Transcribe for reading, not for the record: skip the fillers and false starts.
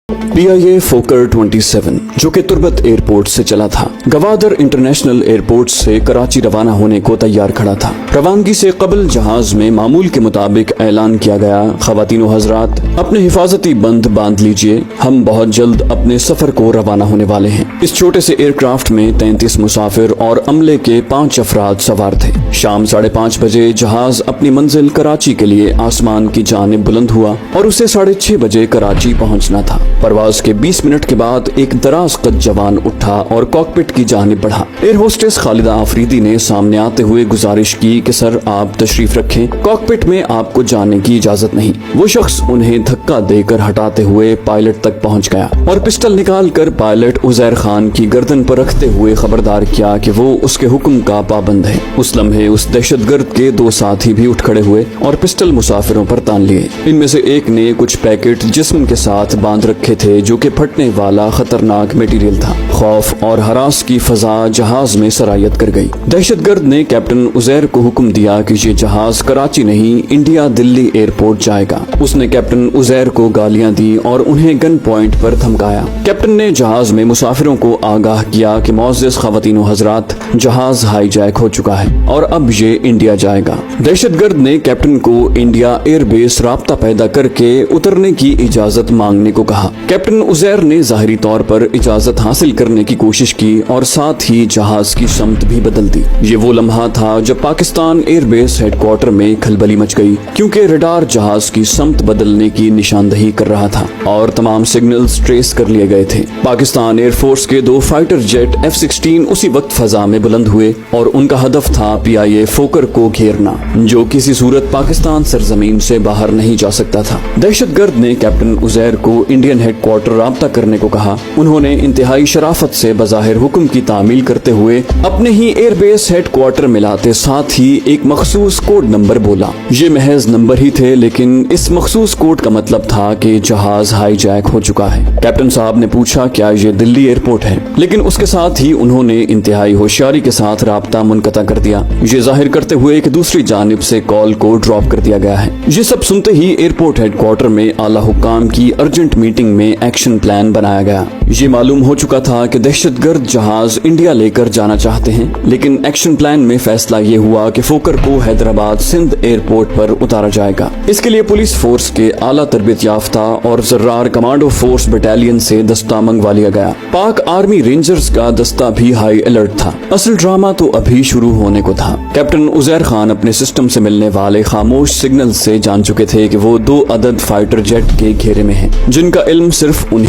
PIA फोकर 27 जो कि Turbat airport से चला था, गवादर इंटरनेशनल एयरपोर्ट से कराची रवाना होने को तैयार खड़ा था। रवानगी से कबल जहाज में मामूल के मुताबिक ऐलान किया गया, ख़वातीनो हज़रात अपने हिफाजती बंद बांध लीजिए, हम बहुत जल्द अपने सफर को रवाना होने वाले हैं। इस छोटे से एयरक्राफ्ट में 33 मुसाफिर और अमले के 5 अफराद सवार थे। शाम 5:30 बजे जहाज अपनी मंजिल कराची के लिए आसमान की जानिब बुलंद हुआ और उसे 6:30 बजे कराची पहुंचना था। परवाज के 20 मिनट के बाद एक दराज कद जवान उठा और कॉकपिट की जानिब बढ़ा। एयर होस्टेस खालिदा आफरीदी ने सामने आते हुए गुजारिश की कि सर आप तशरीफ रखें, कॉकपिट में आपको जाने की इजाजत नहीं। वो शख्स उन्हें धक्का देकर हटाते हुए पायलट तक पहुंच गया और पिस्टल निकाल कर पायलट उजैर खान की गर्दन पर रखते हुए खबरदार किया कि वो उसके हुक्म का पाबंद है। उस लम्हे उस दहशतगर्द के 2 साथी भी उठ खड़े हुए और पिस्टल मुसाफिरों पर तान लिए। इनमें से एक ने कुछ पैकेट जिस्म के साथ बांध रखे थे जो कि फटने वाला खतरनाक मटेरियल था। खौफ और हरास की फजा जहाज में सरायत कर गई। दहशतगर्द ने कैप्टन उजैर को हुक्म दिया कि ये जहाज कराची नहीं, इंडिया दिल्ली एयरपोर्ट जाएगा। उसने कैप्टन उजैर को गालियां दी और उन्हें गन पॉइंट पर धमकाया। कैप्टन ने जहाज में मुसाफिरों को आगाह किया कि मौजूद ख़वातीनो हज़रात, जहाज हाईजैक हो चुका है और अब ये इंडिया जाएगा। दहशतगर्द ने कैप्टन को इंडिया एयरबेस राब्ता पैदा करके उतरने की इजाजत मांगने को कहा। कैप्टन उजैर ने जाहिरी तौर पर इजाजत हासिल करने की कोशिश की और साथ ही जहाज की समत भी बदल दी। ये वो लम्हा था जब पाकिस्तान एयरबेस हेडक्वार्टर में खलबली मच गई, क्योंकि रडार जहाज की समत बदलने की निशानदही कर रहा था और तमाम सिग्नल्स ट्रेस कर लिए गए थे। पाकिस्तान एयरफोर्स के 2 फाइटर जेट F-16 उसी वक्त फजा में बुलंद हुए और उनका हदफ था PIA फोकर को घेरना, जो किसी सूरत पाकिस्तान सरजमीन से बाहर नहीं जा सकता था। दहशतगर्द ने कैप्टन उजैर को इंडियन हेडक्वार्टर राब्ता करने को कहा। उन्होंने इंतहाई शराफत से बज़ाहिर हुक्म की तामील करते हुए अपने ही एयरबेस हेडक्वार्टर मिलाते साथ ही एक मखसूस कोड नंबर बोला। ये महज नंबर ही थे, लेकिन इस मखसूस कोड का मतलब था कि जहाज हाईजैक हो चुका है। कैप्टन साहब ने पूछा क्या ये दिल्ली एयरपोर्ट है, लेकिन उसके साथ ही उन्होंने इंतहाई होशियारी के साथ राब्ता मुनक़ता कर दिया, ये जाहिर करते हुए कि दूसरी जानिब से कॉल को ड्रॉप कर दिया गया है। ये सब सुनते ही एयरपोर्ट हेडक्वार्टर में आला हुक्काम की अर्जेंट मीटिंग में एक्शन प्लान बनाया गया। ये मालूम हो चुका था कि दहशतगर्द जहाज इंडिया लेकर जाना चाहते हैं, लेकिन एक्शन प्लान में फैसला ये हुआ कि फोकर को हैदराबाद सिंध एयरपोर्ट पर उतारा जाएगा। इसके लिए पुलिस फोर्स के आला तरबियत याफ्ता और जर्रार कमांडो फोर्स बटालियन से दस्ता मंगवा लिया गया। पाक आर्मी रेंजर्स का दस्ता भी हाई अलर्ट था। असल ड्रामा तो अभी शुरू होने को था। कैप्टन उजैर खान अपने सिस्टम से मिलने वाले खामोश सिग्नल से जान चुके थे कि वो 2 अदद फाइटर जेट के घेरे में हैं, जिनका इल्म सिर्फ उन्हें